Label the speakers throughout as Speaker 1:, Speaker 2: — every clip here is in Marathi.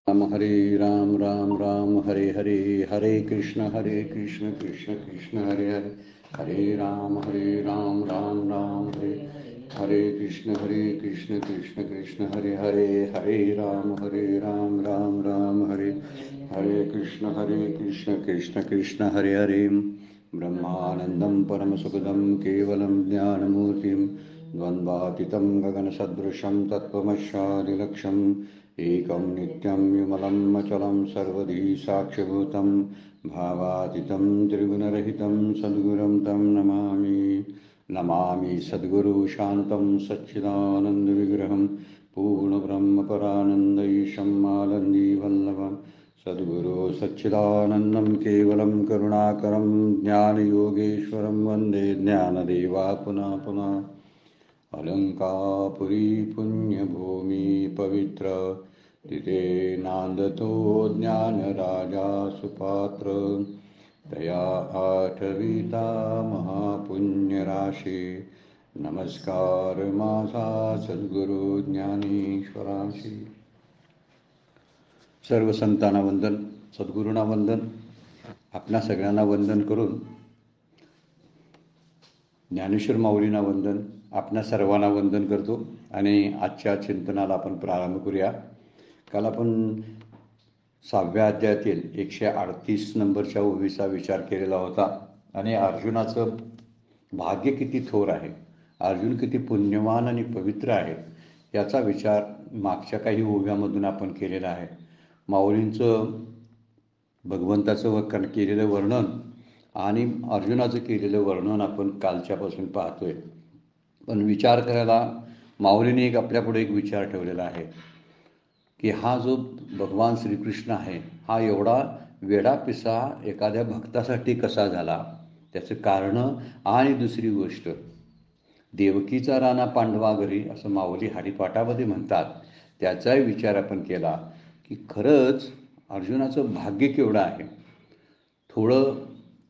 Speaker 1: राम हरे राम राम राम हरे हरे, हरे कृष्ण कृष्ण कृष्ण हरे हरे, हरे राम राम राम हरे हरे कृष्ण कृष्ण कृष्ण हरे हरे, हरे राम राम राम हरे हरे कृष्ण कृष्ण कृष्ण हरे हरे। ब्रह्मानन्दं परमसुखदं केवलं ज्ञानमूर्तिं द्वन्द्वातीतं गगनसदृशं तत्त्वमस्यादिलक्ष्यम् एकं नित्यं विमलं अचलं सर्वधी साक्षिभूतं भावातीतं त्रिगुणरहितं सद्गुरुं तं नमामि सद्गुरु शान्तं सच्चिदानन्दविग्रहं पूर्णब्रह्मपरानन्दैशम् आनन्दीवल्लभं सद्गुरो सच्चिदानन्दं केवलं करुणाकरं ज्ञानयोगेश्वरं वन्दे ज्ञानदेवा पुनः पुनः। अलंकापुरी पुण्यभूमि पवित्र तिथे नांदतो ज्ञानराजा सुपात्र, तया आठविता महापुण्यराशी नमस्कार माझा सद्गुरु ज्ञानेश्वराशी। सर्व संतांना वंदन, सद्गुरूंना वंदन, आपणा सगळ्यांना वंदन करून ज्ञानेश्वर माऊलींना वंदन, आपणा सर्वांना वंदन करतो आणि आजच्या चिंतनाला आपण प्रारंभ करूया। काल आपण 6व्या अध्यायातील 138 नंबरच्या ओवीचा विचार केलेला होता आणि अर्जुनाचं भाग्य किती थोर आहे, अर्जुन किती पुण्यवान आणि पवित्र आहे याचा विचार मागच्या काही ओव्यामधून आपण केलेला आहे। माऊलींचं भगवंताचं केलेलं वर्णन आणि अर्जुनाचं केलेलं वर्णन आपण कालच्यापासून पाहतोय। पण विचार करायला माऊलीने आपल्यापुढे एक विचार ठेवलेला आहे की हा जो भगवान श्रीकृष्ण आहे हा एवढा वेडापिसा एखाद्या भक्तासाठी कसा झाला, त्याचं कारण आणि दुसरी गोष्ट देवकीचा राणा पांडवा घरी असं माऊली हरिपाठामध्ये म्हणतात, त्याचाही विचार आपण केला की खरंच अर्जुनाचं भाग्य केवढं आहे। थोडं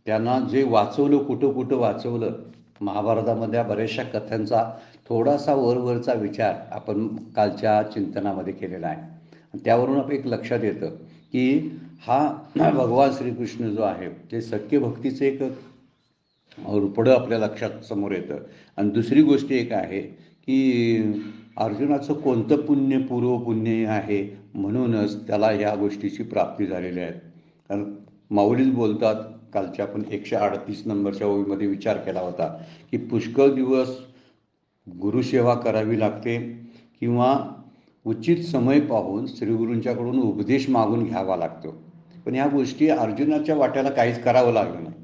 Speaker 1: त्यांना जे वाचवलं, कुठं वाचवलं, महाभारतामधल्या बऱ्याचशा कथांचा थोडासा वरवरचा विचार आपण कालच्या चिंतनामध्ये केलेला आहे। त्यावरून आपण एक लक्षात येतं की हा भगवान श्रीकृष्ण जो आहे ते सख्य भक्तीचं एक रूपडं आपल्या लक्षात समोर येतं। आणि दुसरी गोष्ट एक आहे की अर्जुनाचं कोणतं पुण्य पूर्वपुण्य आहे म्हणूनच त्याला ह्या गोष्टीची प्राप्ती झालेली आहे। कारण माऊलीच बोलतात, कालच्या आपण 138 नंबरच्या ओळीमध्ये विचार केला होता की पुष्कळ दिवस गुरुसेवा करावी लागते किंवा उचित समय पाहून श्रीगुरूंच्याकडून उपदेश मागून घ्यावा लागतो, पण ह्या गोष्टी अर्जुनाच्या वाट्याला काहीच करावं लागलं नाही।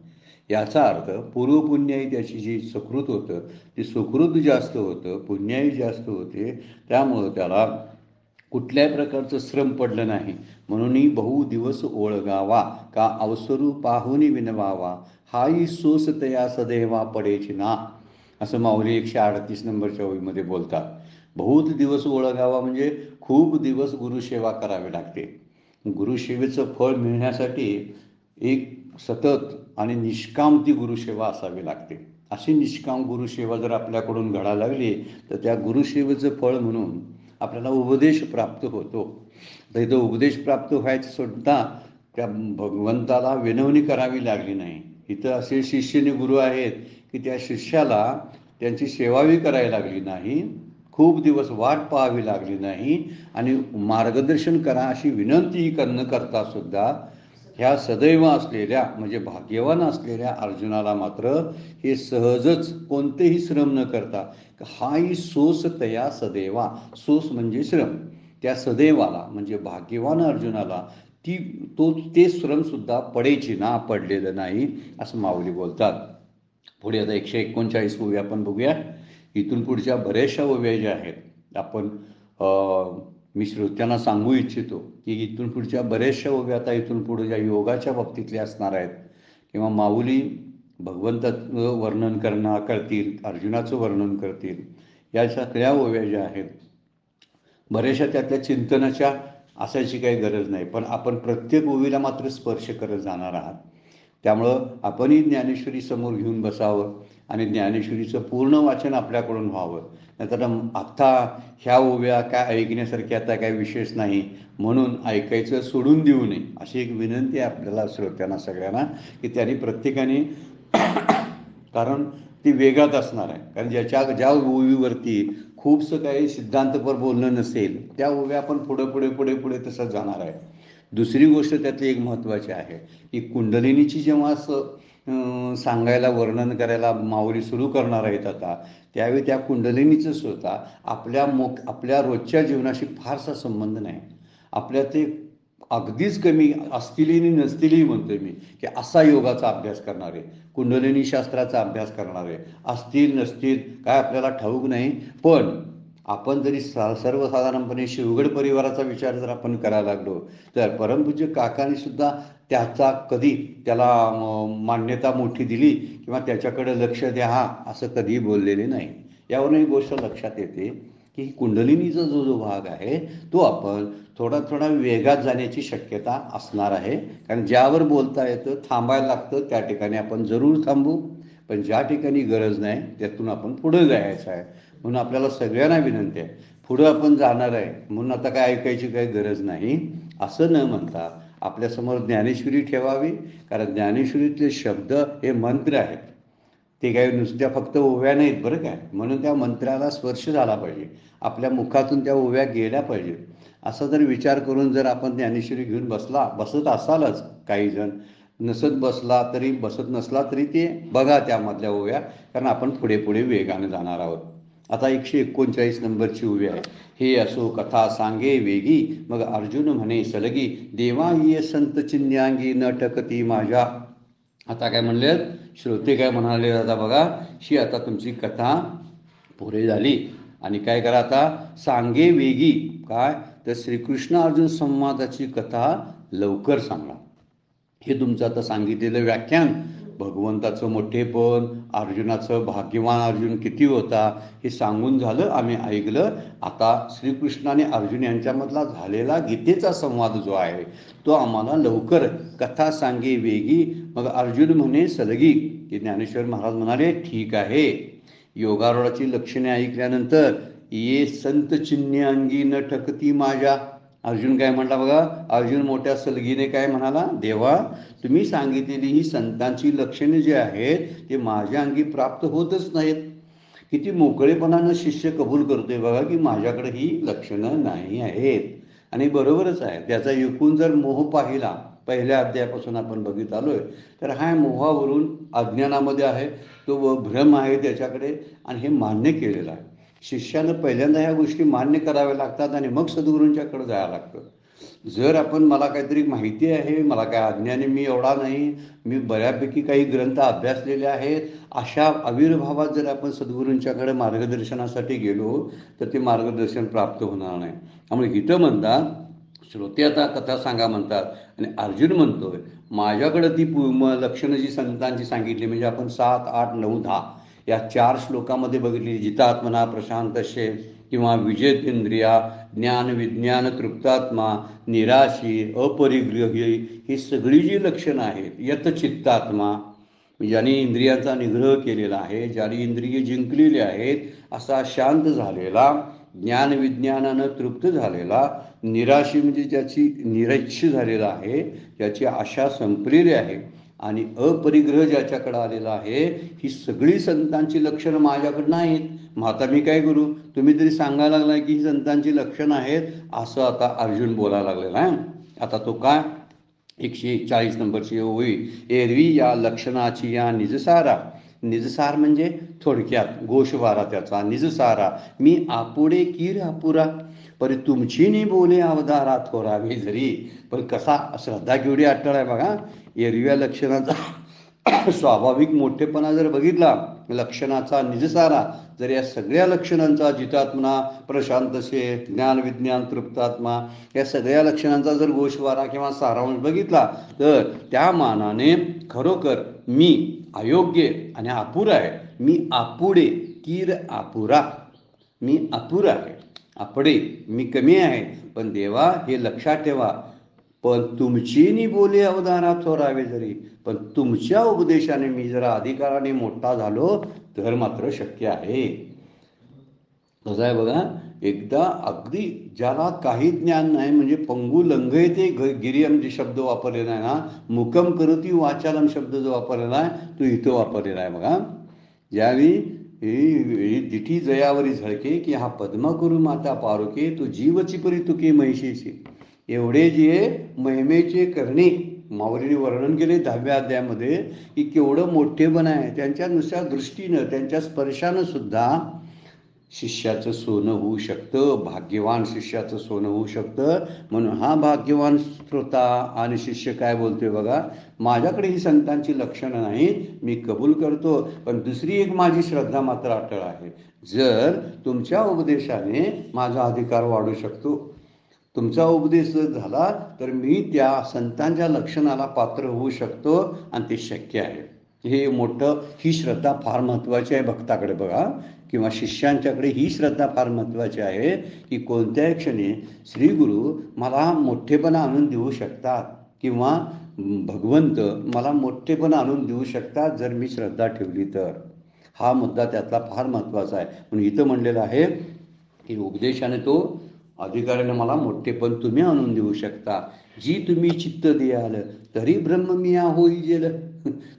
Speaker 1: याचा अर्थ पूर्वपुण्याही त्याची जी सुकृत होतं ते सुकृत जास्त होतं, पुण्याही जास्त होते, त्यामुळं त्याला कुठल्याही प्रकारचं श्रम पडलं नाही। म्हणूनही बहुदिवस ओळगावा का अवसरू पाहुनी विनवावा, हाही सोस तया सदैवा पडेची ना, असं माऊली 138 नंबरच्या ओळीमध्ये बोलतात। बहुत दिवस ओळगावा म्हणजे खूप दिवस गुरुसेवा करावी लागते। गुरुसेवेचं फळ मिळण्यासाठी एक सतत आणि निष्काम ती गुरुसेवा असावी लागते। अशी निष्काम गुरुसेवा जर आपल्याकडून घडायला लागली तर त्या गुरुसेवेचं फळ म्हणून आपल्याला उपदेश प्राप्त होतो। तर इथं उपदेश प्राप्त व्हायचं सुद्धा त्या भगवंताला विनवणी करावी लागली नाही। इथं असे शिष्यने गुरु आहेत की त्या शिष्याला त्यांची सेवाही करायला लागली नाही, खूप दिवस वाट पाहावी लागली नाही आणि मार्गदर्शन करा अशी विनंती न करता सुद्धा ह्या सदैव असलेल्या म्हणजे भाग्यवान असलेल्या अर्जुनाला मात्र हे सहजच कोणतेही श्रम न करता, हाही सोस तया सदैवा, सोस म्हणजे श्रम, त्या सदैवाला म्हणजे भाग्यवान अर्जुनाला ते श्रमसुद्धा पडेची ना, पडलेलं नाही असं माऊली बोलतात। पुढे आता 139 ओव्या आपण बघूया। इथून पुढच्या बऱ्याचशा ओव्या ज्या आहेत आपण मी श्रोत्यांना सांगू इच्छितो की इथून पुढच्या बऱ्याचशा ओव्या आता इथून पुढे ज्या योगाच्या बाबतीतल्या असणार आहेत किंवा माऊली भगवंताचं वर्णन करतील, अर्जुनाचं वर्णन करतील, या सगळ्या ओव्या ज्या आहेत बऱ्याचशा त्यातल्या चिंतनाच्या असायची काही गरज नाही, पण आपण प्रत्येक ओवीला मात्र स्पर्श करत जाणार आहात। त्यामुळं आपणही ज्ञानेश्वरी समोर घेऊन बसावं आणि ज्ञानेश्वरीचं पूर्ण वाचन आपल्याकडून व्हावं। नाहीतर आता ह्या ओव्या काय ऐकण्यासारख्या आता काय विशेष नाही म्हणून ऐकायचं सोडून देऊ नये अशी एक विनंती आहे आपल्याला श्रोत्यांना सगळ्यांना की त्यांनी प्रत्येकाने कारण ती वेगात असणार आहे. कारण ज्या ओवीवरती खूपसं काही सिद्धांतपर बोलणं नसेल त्या ओव्या आपण पुढे तसं जाणार आहे. दुसरी गोष्ट त्यातली एक महत्त्वाची आहे की कुंडलिनीची जेव्हा सांगायला वर्णन करायला माऊली सुरू करणार आहेत आता त्यावेळी त्या कुंडलिनीचं स्वतः आपल्या रोजच्या जीवनाशी फारसा संबंध नाही. आपल्या ते अगदीच कमी असतीलही नसतीलही म्हणतोय मी की असा योगाचा अभ्यास करणारे कुंडलिनी शास्त्राचा अभ्यास करणारे असतील नसतील काय आपल्याला ठाऊक नाही. पण आपण जरी सर्वसाधारणपणे शिवगड परिवाराचा विचार जर आपण करायला लागलो तर परमपूज्य काकांनी सुद्धा त्याला मान्यता मोठी दिली किंवा त्याच्याकडे लक्ष द्या असं कधीही बोललेले नाही. यावरून एक गोष्ट लक्षात येते की कुंडलिनीचा जो भाग आहे तो आपण थोडा वेगात जाण्याची शक्यता असणार आहे. कारण ज्यावर बोलता येतं थांबायला लागतं त्या ठिकाणी आपण जरूर थांबू. पण ज्या ठिकाणी गरज नाही त्यातून आपण पुढे जायचं आहे. म्हणून आपल्याला सगळ्यांना विनंती आहे पुढं आपण जाणार आहे म्हणून आता काय ऐकायची काही गरज नाही असं न म्हणता आपल्यासमोर ज्ञानेश्वरी ठेवावी. कारण ज्ञानेश्वरीतले शब्द हे मंत्र आहेत. ते काही नुसत्या फक्त ओव्या नाहीत बरं काय. म्हणून त्या मंत्राला स्पर्श झाला पाहिजे आपल्या मुखातून त्या ओव्या गेल्या पाहिजे. असा जर विचार करून जर आपण ज्ञानेश्वरी घेऊन बसत असालच काही जण बसत नसला तरी ते बघा त्यामधल्या ओव्या. कारण आपण पुढे वेगाने जाणार आहोत. आता 139 नंबरची ओवी आहे. हे असो कथा सांगे वेगी मग अर्जुन म्हणे सलगी देवा ये संत चिन्यांगी न टकती माझ्या. आता काय म्हणले श्रोते काय म्हणाले आता बघा आता तुमची कथा पुरे झाली आणि काय करा आता सांगे वेगी काय तर श्रीकृष्ण अर्जुन संवादाची कथा लवकर सांगा. हे तुमचं आता सांगितलेलं व्याख्यान भगवंताचं मोठेपण अर्जुनाचं भाग्यवान अर्जुन किती होता हे सांगून झालं आम्ही ऐकलं. आता श्रीकृष्णाने अर्जुन यांच्यामधला झालेला गीतेचा संवाद जो आहे तो आम्हाला लवकर कथा सांगे वेगी मग अर्जुन म्हणे सलगी की ज्ञानेश्वर महाराज म्हणाले ठीक आहे. योगारूढाची लक्षणे ऐकल्यानंतर ये संत चिन्यांगी न ठकती माझ्या. अर्जुन काय म्हणला बघा अर्जुन मोठ्या सलगीने काय म्हणाला देवा तुम्ही सांगितलेली ही संतांची लक्षणे जी आहेत ते माझ्या अंगी प्राप्त होतच नाहीत. किती मोकळेपणानं शिष्य कबूल करतोय बघा की माझ्याकडे ही लक्षणं नाही आहेत. आणि बरोबरच आहे. त्याचा एकूण जर मोह पाहिला पहिल्या अध्यायापासून आपण बघित आलोय तर हा मोहावरून अज्ञानामध्ये आहे तो भ्रम आहे त्याच्याकडे आणि हे मान्य केलेलं आहे. शिष्यानं पहिल्यांदा ह्या गोष्टी मान्य कराव्या लागतात आणि मग सद्गुरूंच्याकडे जायला लागतं. जर आपण मला काहीतरी माहिती आहे मला काय अज्ञानी मी एवढा नाही मी बऱ्यापैकी काही ग्रंथ अभ्यासलेले आहेत अशा आविर्भावात जर आपण सद्गुरूंच्याकडे मार्गदर्शनासाठी गेलो तर ते मार्गदर्शन प्राप्त होणार नाही. त्यामुळे गीतं म्हणतात श्रोते आता कथा सांगा म्हणतात आणि अर्जुन म्हणतोय माझ्याकडे ती लक्षणं जी संतांची सांगितली म्हणजे आपण 7, 8, 9, 10 या 4 श्लोकामध्ये बघितली जितात्मना प्रशांतशे किंवा विजेतेंद्रिया ज्ञान विज्ञान तृप्तात्मा निराशी अपरिग्रही ही सगळी जी लक्षणं आहेत यतचित्तात्मा ज्याने इंद्रियांचा निग्रह केलेला आहे ज्याने इंद्रिय जिंकलेली आहेत असा शांत झालेला ज्ञान विज्ञानानं तृप्त झालेला निराशी म्हणजे ज्याची निरच्छ झालेला आहे ज्याची आशा संपलेली आहे आणि अपरिग्रह ज्याच्याकडे आलेला आहे ही सगळी संतांची लक्षणं माझ्याकडे नाहीत. मग आता मी काय करू तुम्ही तरी सांगायला लागलाय की ही संतांची लक्षणं आहेत असं आता अर्जुन बोलायला लागलेला आहे. आता तो काय 141 नंबरची ओवी एरवी या लक्षणाची या निजसार म्हणजे थोडक्यात गोषवारा त्याचा निजसारा मी आपुडे कीर आपुरा परी तुमची नि बोले अवधारा थोरावी जरी. पण कसा श्रद्धा केवढी अट्टळ आहे बघा. एरव्या लक्षणाचा स्वाभाविक मोठेपणा जर बघितला लक्षणाचा निजसारा जर या सगळ्या लक्षणांचा जितात्मना प्रशांतशे ज्ञान विज्ञान तृप्तात्मा या सगळ्या लक्षणांचा जर गोषवारा किंवा सारांश बघितला तर त्या मानाने खरोखर मी अयोग्य आणि अपुरा आहे. मी आपुडे कीर आपुरा मी अपुरा आहे आपडे मी कमी आहे. पण देवा हे लक्षात ठेवा पण तुमची नि बोले अवधाना थोरावे जरी पण तुमच्या उपदेशाने मी जरा अधिकाराने मोठा झालो तर मात्र शक्य आहे. कसं आहे बघा, एकदा अगदी ज्याला काही ज्ञान नाही, म्हणजे पंगू लंघयते गिरियम जे शब्द वापरलेला आहे ना, मुकम करोती वाचालम शब्द जो वापरलेला आहे तो इथं वापरलेला आहे बघा. ज्यावेळी ही दिठी जयावरी झळके की हा पद्मा करू माता पारुके तो जीवची परी तुके महिषेची. एवढे जे महिमेचे करणे माऊलीने वर्णन केले 10व्या अध्यायामध्ये, की केवढं मोठेपण आहे. त्यांच्या नुसत्या दृष्टीनं, त्यांच्या स्पर्शानं सुद्धा शिष्याचं सोनं होऊ शकतं, भाग्यवान शिष्याचं सोनं होऊ शकतं. म्हणून हा भाग्यवान श्रोता आणि शिष्य काय बोलतोय बघा, माझ्याकडे ही संतांची लक्षणं नाहीत, मी कबूल करतो, पण दुसरी एक माझी श्रद्धा मात्र अटळ आहे. जर तुमच्या उपदेशाने माझा अधिकार वाढू शकतो, तुमचा उपदेश जर झाला तर मी त्या संतांच्या लक्षणाला पात्र होऊ शकतो, आणि ते शक्य आहे. हे मोठं, ही श्रद्धा फार महत्त्वाची आहे भक्ताकडे बघा, किंवा शिष्यांच्याकडे ही श्रद्धा फार महत्त्वाची आहे, की कोणत्याही क्षणी श्रीगुरु मला मोठेपणा आणून देऊ शकतात, किंवा भगवंत मला मोठेपणा आणून देऊ शकतात जर मी श्रद्धा ठेवली तर. हा मुद्दा त्यातला फार महत्त्वाचा आहे. म्हणून इथं म्हणलेलं आहे की उपदेशाने तो अधिकाऱ्याने मला मोठेपण तुम्ही आणून देऊ शकता. जी तुम्ही चित्त द्याल तरी ब्रह्म मी होईजेल.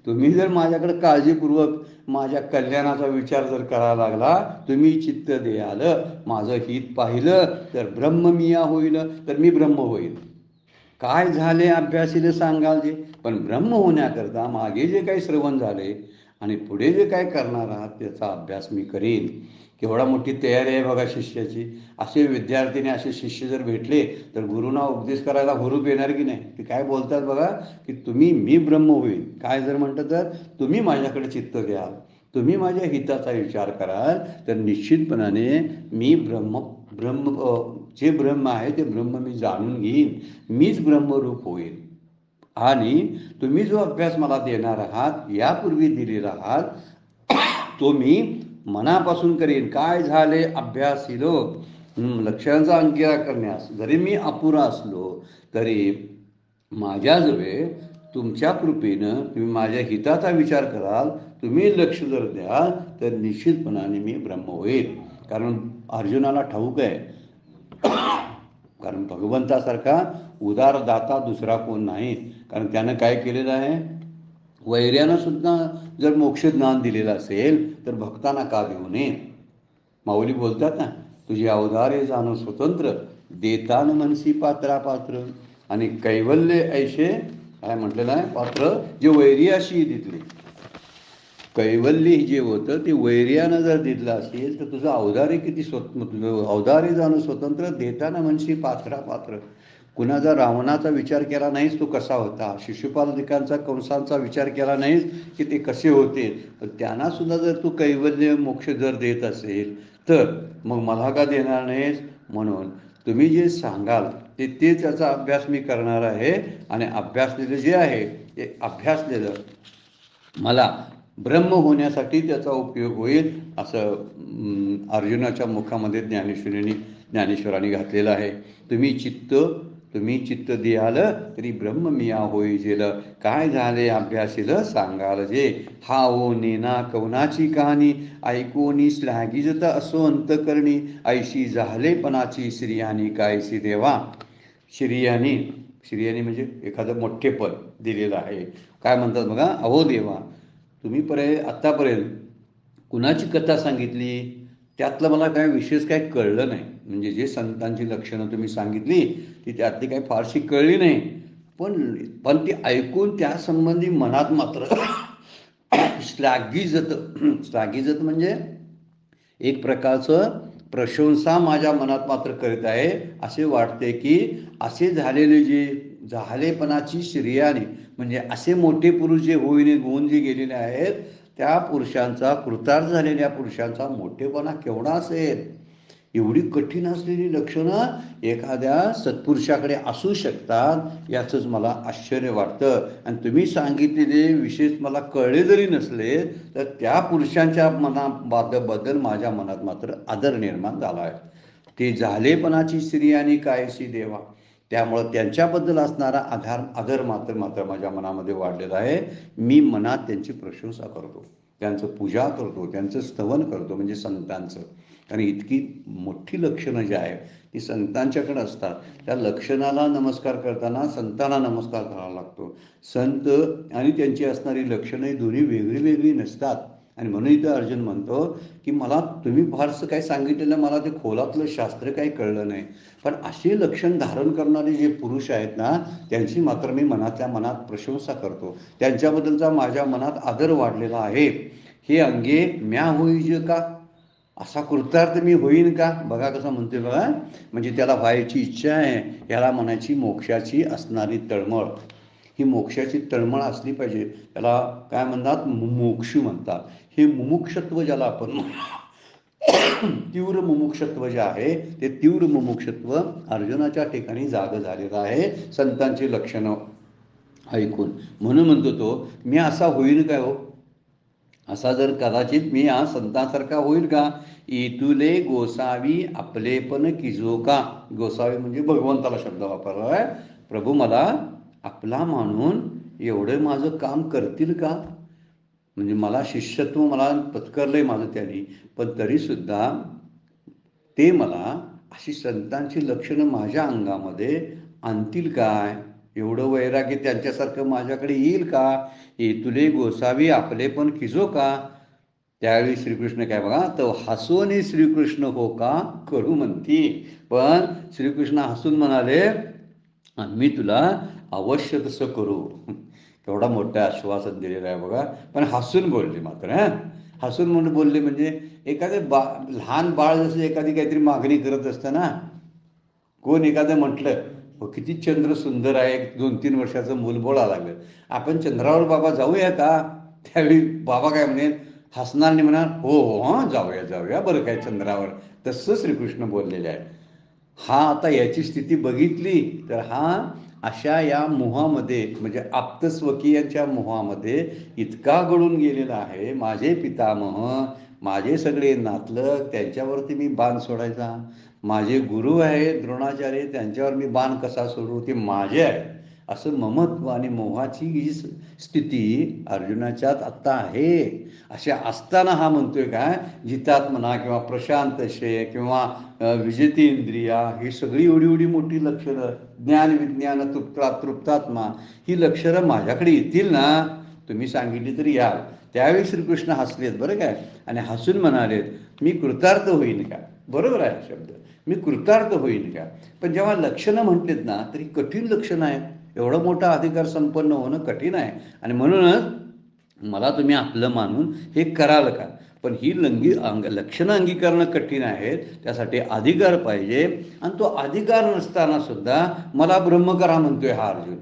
Speaker 1: तुम्ही जर माझ्याकडे काळजीपूर्वक माझ्या कल्याणाचा विचार जर करायला लागला, तुम्ही चित्त द्याल, माझं हित पाहिलं, तर ब्रह्म मी होईल, तर मी ब्रह्म होईल. काय झाले अभ्यासीला सांगाल जे, पण ब्रह्म होण्याकरता मागे जे काही श्रवण झाले आणि पुढे जे काय करणार आहात त्याचा अभ्यास मी करीन. केवढा मोठी तयारी आहे बघा शिष्याची. असे विद्यार्थीने, असे शिष्य जर भेटले तर गुरुना उपदेश करायला हुरूप येणार की नाही. ते काय बोलतात बघा, की मी ब्रह्म होईल. काय जर म्हणतं तर तुम्ही माझ्याकडे चित्त द्याल, तुम्ही माझ्या हिताचा विचार कराल, तर निश्चितपणाने मी ब्रह्म जे ब्रह्म आहे ते ब्रह्म मी जाणून घेईन, मीच ब्रह्मरूप होईल. आणि तुम्ही जो अभ्यास मला देणार आहात, यापूर्वी दिलेला आहात, तो मी मनापासून करेन. काय झाले अभ्यासिलो, लक्ष्यांचा अंकित करण्यास जरी मी अपुरा असलो तरी माझ्याजवळ तुमच्या कृपेनं तुम्ही माझ्या हिताचा विचार कराल, तुम्ही लक्ष जर द्याल, तर निश्चितपणाने मी ब्रह्म होईल. कारण अर्जुनाला ठाऊक आहे, कारण भगवंतासारखा उदारदाता दुसरा कोण नाही. कारण त्यानं काय केलेलं आहे, वैर्यानं सुद्धा जर मोक्षज्ञान दिलेलं असेल तर भक्तांना का देऊ नये. माऊली बोलतात ना, तुझी अवधारे जाणून स्वतंत्र, देतान मनसी पात्रापात्र, आणि कैवल्य ऐशे काय म्हटलेलं आहे, पात्र जे वैर्याशी दिले. कैवल्य जे होतं ते वैर्यानं जर दिलं असेल तर तुझं अवधारे किती अवधारे जाणून स्वतंत्र, देताना मनसी पात्रापात्र. कुणाचा रावणाचा विचार केला नाहीस तो कसा होता, शिशुपालकांचा कंसांचा विचार केला नाहीस की ते कसे होते, पण त्यांना सुद्धा जर तू कैवल्य मोक्ष जर देत असेल तर मग मला का देणार नाहीस. म्हणून तुम्ही जे सांगाल ते त्याचा अभ्यास मी करणार आहे, आणि अभ्यासलेलं जे आहे ते अभ्यासलेलं मला ब्रह्म होण्यासाठी त्याचा उपयोग होईल, असं अर्जुनाच्या मुखामध्ये ज्ञानेश्वरांनी घातलेलं आहे. तुम्ही चित्त द्याल तरी ब्रह्म मी होईजेल. काय झाले अभ्यासील सांगाल जे, हा ओ नेना कवनाची कहाणी, ऐकोनी श्लाघिजत असो अंतकरणी, ऐशी झालेपणाची श्रियानी कायसी देवा. श्रियानी म्हणजे एखादं मोठेपण दिलेलं आहे. काय म्हणतात बघा, अहो देवा, तुम्ही आत्तापर्यंत कुणाची कथा सांगितली, त्यातलं मला काय विशेष काय कळलं नाही. म्हणजे जे संतांची लक्षणं तुम्ही सांगितली ती त्यातली काही फारशी कळली नाही, पण ती ऐकून त्यासंबंधी मनात मात्र श्लाघिजत म्हणजे एक प्रकारचं प्रशंसा माझ्या मनात मात्र करीत आहे. असे वाटते की असे झालेले जे झालेपणाची श्रेयाने, म्हणजे असे मोठे पुरुष जे होऊन जे गेलेले आहेत, त्या पुरुषांचा, कृतार्थ झालेल्या पुरुषांचा मोठेपणा केवढा असेल. एवढी कठीण असलेली लक्षणं एखाद्या सत्पुरुषाकडे असू शकतात, याचंच मला आश्चर्य वाटतं. आणि तुम्ही सांगितलेले विशेष मला कळले जरी नसले तर त्या पुरुषांच्या मनाबद्दल माझ्या मनात मात्र आदर निर्माण झाला आहे. ते झालेपणाची स्त्री आणि कायशी देवा, त्यामुळं त्यांच्याबद्दल असणारा आदर मात्र माझ्या मनामध्ये वाढलेला आहे. मी मनात त्यांची प्रशंसा करतो, त्यांचं पूजा करतो, त्यांचं स्तवन करतो, म्हणजे संतांचं. कारण इतकी मोठी लक्षणं जी आहे ती संतांच्याकडे असतात. त्या लक्षणाला नमस्कार करताना संतांना नमस्कार करावा लागतो. संत आणि त्यांची असणारी लक्षणं ही दोन्ही वेगळी वेगळी नसतात. आणि म्हणून इथं अर्जुन म्हणतो की मला तुम्ही फारसं काही सांगितलेलं, मला ते खोलातलं शास्त्र काही कळलं नाही, पण असे लक्षण धारण करणारे जे पुरुष आहेत ना, त्यांची मात्र मी मनातल्या मनात प्रशंसा करतो. त्यांच्याबद्दलचा माझ्या मनात आदर वाढलेला आहे. हे अंगे म्या होईज का, असा कृतार्थ मी होईन का. बघा कसं म्हणतोय बघा, म्हणजे त्याला व्हायची इच्छा आहे. ह्याला म्हणायची मोक्षाची असणारी तळमळ. ही मोक्षाची तळमळ असली पाहिजे. त्याला काय म्हणतात, मुमुक्षू म्हणतात. हे मुमुक्षत्व ज्याला आपण तीव्र मुमुक्षत्व जे आहे ते तीव्र मुमुक्षत्व अर्जुनाच्या ठिकाणी जाग झालेलं आहे संतांची लक्षणं ऐकून. म्हणून म्हणतो तो, मी असा होईल काय हो, असा जर कदाचित मी हा संतांसारखा होईल का. इतुले गोसावी आपलेपण किजो का. गोसावी म्हणजे भगवंताला शब्द वापरला आहे. प्रभू मला आपला मानून एवढं माझं काम करतील का. म्हणजे मला शिष्यत्व मला पत्करलंय माझं त्यांनी, पण तरीसुद्धा ते मला अशी संतांची लक्षणं माझ्या अंगामध्ये आणतील काय. एवढं वैराग्य त्यांच्यासारखं माझ्याकडे येईल का. तुले गोसावी आपले पण किजो का. त्यावेळी श्रीकृष्ण काय बघा, तर हसून श्रीकृष्ण हो का करू म्हणती. पण श्रीकृष्ण हसून म्हणाले, मी तुला अवश्य तसं करू. केवढा मोठा आश्वासन दिलेलं आहे बघा. पण हसून बोलले मात्र. हसून म्हणून बोलले म्हणजे एखादे लहान बाळ जसं एखादी काहीतरी मागणी करत असतं ना. कोण एखादं म्हटलं, हो किती चंद्र सुंदर आहे, 2-3 वर्षाचं मूल बोलायला लागलं, आपण चंद्रावर बाबा जाऊया का. त्यावेळी बाबा काय म्हणेल, हसणार नाही, म्हणा हो हो हां जाऊया जाऊया बरं काय चंद्रावर. तसं श्रीकृष्ण बोललेले आहे. हा आता याची स्थिती बघितली तर हा अशा या मोहामध्ये म्हणजे आप्तस्वकीयांच्या मोहामध्ये इतका गळून गेलेला आहे. माझे पितामह, माझे सगळे नातलग, त्यांच्यावरती मी बाण सोडायचा. माझे गुरु आहे द्रोणाचार्य, त्यांच्यावर मी बाण कसा सोडू, ते माझे आहे असं ममत्व आणि मोहाची ही स्थिती अर्जुनाच्यात आत्ता आहे. अशा असताना हा म्हणतोय काय, जितात्मना किंवा प्रशांत शय किंवा विजेती इंद्रिया, ही सगळी एवढी एवढी मोठी लक्षणं, ज्ञान विज्ञान तृप्तात्मा, ही लक्षणं माझ्याकडे येतील ना, तुम्ही सांगितली तरी याल. त्यावेळी श्रीकृष्ण हसलेत बरं काय, आणि हसून म्हणालेत, मी कृतार्थ होईन का. बरोबर आहे शब्द, मी कृतार्थ होईन का. पण जेव्हा लक्षणं म्हटलेत ना, तरी कठीण लक्षणं आहेत. एवढा मोठा अधिकार संपन्न होणं कठीण आहे. आणि म्हणूनच मला तुम्ही आपलं मानून हे कराल का. पण ही लक्षणं अंगीकरणं कठीण आहेत. त्यासाठी अधिकार पाहिजे. आणि तो अधिकार नसताना सुद्धा मला ब्रह्म करा म्हणतोय हा अर्जुन.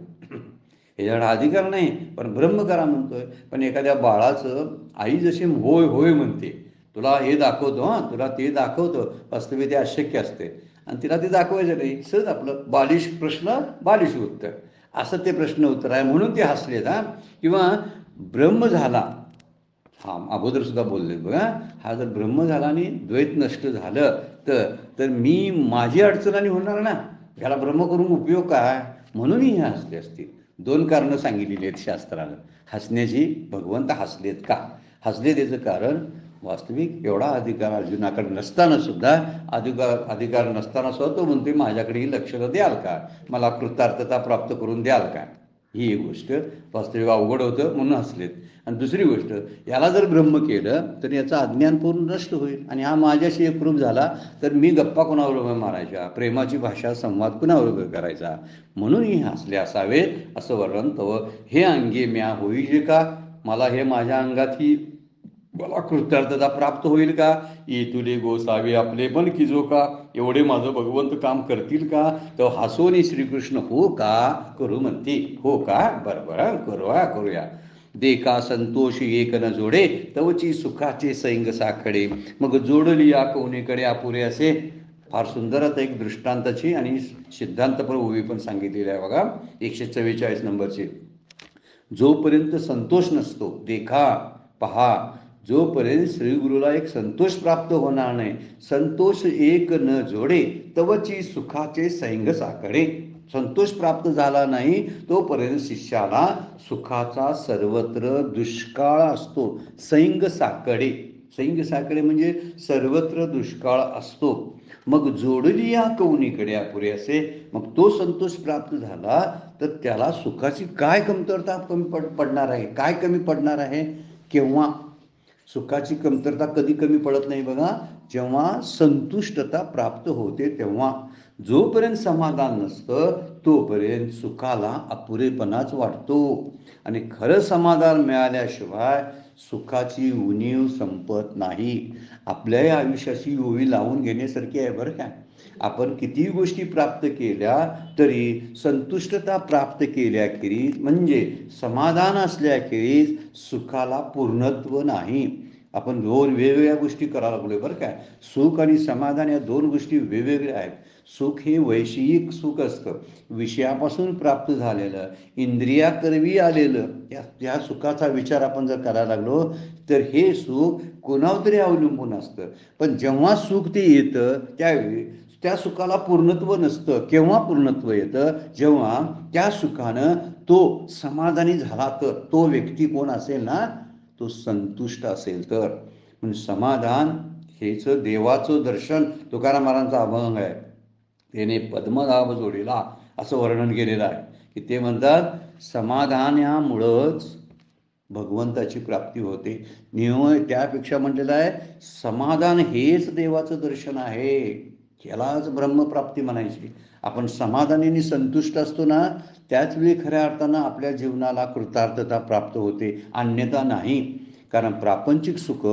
Speaker 1: ह्याच्याकडे अधिकार नाही पण ब्रह्म करा म्हणतोय. पण एखाद्या बाळाचं आई जशी होय होय म्हणते, तुला हे दाखवतो हां, तुला ते दाखवतो, वास्तविक ते अशक्य असते आणि तिला ते दाखवायचं नाही. सहज आपलं बालिश प्रश्न बालिश उत्तर, असं ते प्रश्न उत्तर आहे. म्हणून ते हसलेत. हां, किंवा ब्रह्म झाला, हा अगोदर सुद्धा बोलले बघा, हा जर ब्रह्म झाला आणि द्वैत नष्ट झालं तर मी माझी अडचणी होणार ना, ह्याला ब्रह्म करून उपयोग काय. म्हणूनही हे हसले असतील. 2 कारणं सांगितलेली आहेत शास्त्रानं हसण्याची. भगवंत हसलेत का, हसले त्याचं कारण वास्तविक एवढा अधिकार अर्जुनाकडे नसताना सुद्धा, अधिकार नसताना सुद्धा तो म्हणते माझ्याकडे ही लक्षणं द्याल का, मला कृतार्थता प्राप्त करून द्याल का. ही एक गोष्ट वास्तविक अवघड होतं म्हणून हसलेत. आणि दुसरी गोष्ट, याला जर ब्रह्म केलं तर याचं अज्ञान पूर्ण नष्ट होईल आणि हा माझ्याशी एकरूप झाला तर मी गप्पा कोणाबरोबर मारायच्या, प्रेमाची भाषा संवाद कुणाबरोबर करायचा. म्हणूनही हसले असावेत असं वर्णन तवं. हे अंगे म्या होईजे का, मला हे माझ्या अंगात ही मला कृतार्थता प्राप्त होईल का. तुले गोसावे आपले पण किजो का, एवढे माझं भगवंत काम करतील का. तर हसोनी श्रीकृष्ण हो का करू म्हणते. हो का, बरोबर करूया. देखा संतोष एक न जोडे, तवची सुखाचे सैंग साखडे. मग जोडली या कोणीकडे अपुरे असे. फार सुंदर आता एक दृष्टांताची आणि सिद्धांतपर उभी पण सांगितलेली आहे बघा, 144 नंबरची. जोपर्यंत संतोष नसतो, देखा पहा, जोपर्यंत श्रीगुरूला एक संतोष प्राप्त होणार नाही, संतोष एक न जोडे तवची सुखाचे सैंग साकडे. संतोष प्राप्त झाला नाही तोपर्यंत शिष्याला सुखाचा सर्वत्र दुष्काळ असतो. सैंग साकडे, सैंग साकडे म्हणजे सर्वत्र दुष्काळ असतो, मग जोडली या कवनीकडे अपुरे असे. मग तो संतोष प्राप्त झाला तर त्याला सुखाची काय कमतरता कमी पडणार आहे, काय कमी पडणार आहे? केव्हा? सुखाची कमतरता कधी कमी पडत नाही बघा, जेव्हा संतुष्टता प्राप्त होते तेव्हा. जोपर्यंत समाधान नसतं तोपर्यंत सुखाला अपुरेपणाच वाटतो. आणि खरं समाधान मिळाल्याशिवाय सुखाची उणीव संपत नाही. आपल्या आयुष्याची ओवी लावून घेण्यासारखी आहे बरं काय. आपण कितीही गोष्टी प्राप्त केल्या तरी संतुष्टता प्राप्त केल्याखेरीज म्हणजे समाधान असल्याखेरीज सुखाला पूर्णत्व नाही. आपण दोन वेगवेगळ्या गोष्टी करायला लागलोय बरं काय. सुख आणि समाधान या दोन गोष्टी वेगवेगळ्या आहेत. सुख हे वैषयिक सुख असतं, विषयापासून प्राप्त झालेलं, इंद्रियाकरवी आलेलं. त्या सुखाचा विचार आपण जर करायला लागलो तर हे सुख कोणावर तरी अवलंबून असतं. पण जेव्हा सुख ते येतं त्यावेळी त्या सुखाला पूर्णत्व नसतं. केव्हा पूर्णत्व येतं? जेव्हा त्या सुखानं तो समाधानी झाला तर. तो व्यक्ती कोण असेल ना, तो संतुष्ट असेल तर. म्हणजे समाधान हेच देवाचं दर्शन तुकाराम महाराजांचा अभंग आहे. त्याने पद्मनाभ जोडीला असं वर्णन केलेलं आहे की ते म्हणतात, समाधानामुळंच भगवंताची प्राप्ती होते. नियम त्यापेक्षा म्हटलेलं आहे, समाधान हेच देवाचं दर्शन आहे. यालाच ब्रह्मप्राप्ती म्हणायची. आपण समाधानाने संतुष्ट असतो ना, त्याच वेळी खऱ्या अर्थानं आपल्या जीवनाला कृतार्थता प्राप्त होते, अन्यथा नाही. कारण प्रापंचिक सुख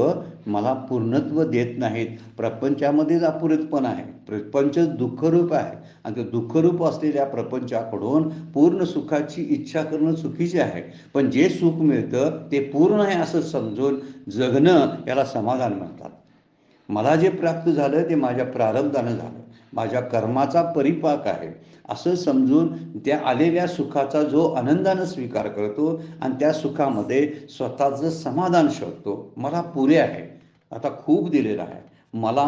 Speaker 1: मला पूर्णत्व देत नाहीत. प्रपंचामध्येच अपुरेतपण आहे. प्रपंच दुःखरूप आहे आणि ते दुःखरूप असलेल्या प्रपंचाकडून पूर्ण सुखाची इच्छा करणं चुकीचे आहे. पण जे सुख मिळतं ते पूर्ण आहे असं समजून जगणं याला समाधान म्हणतात. मला जे प्राप्त झालं ते माझ्या प्रारब्धानं झालं, माझ्या कर्माचा परिपाक आहे असं समजून त्या आलेल्या सुखाचा जो आनंदानं स्वीकार करतो आणि त्या सुखामध्ये स्वतःचं समाधान शोधतो. मला पुरे आहे, आता खूप दिलेलं आहे, मला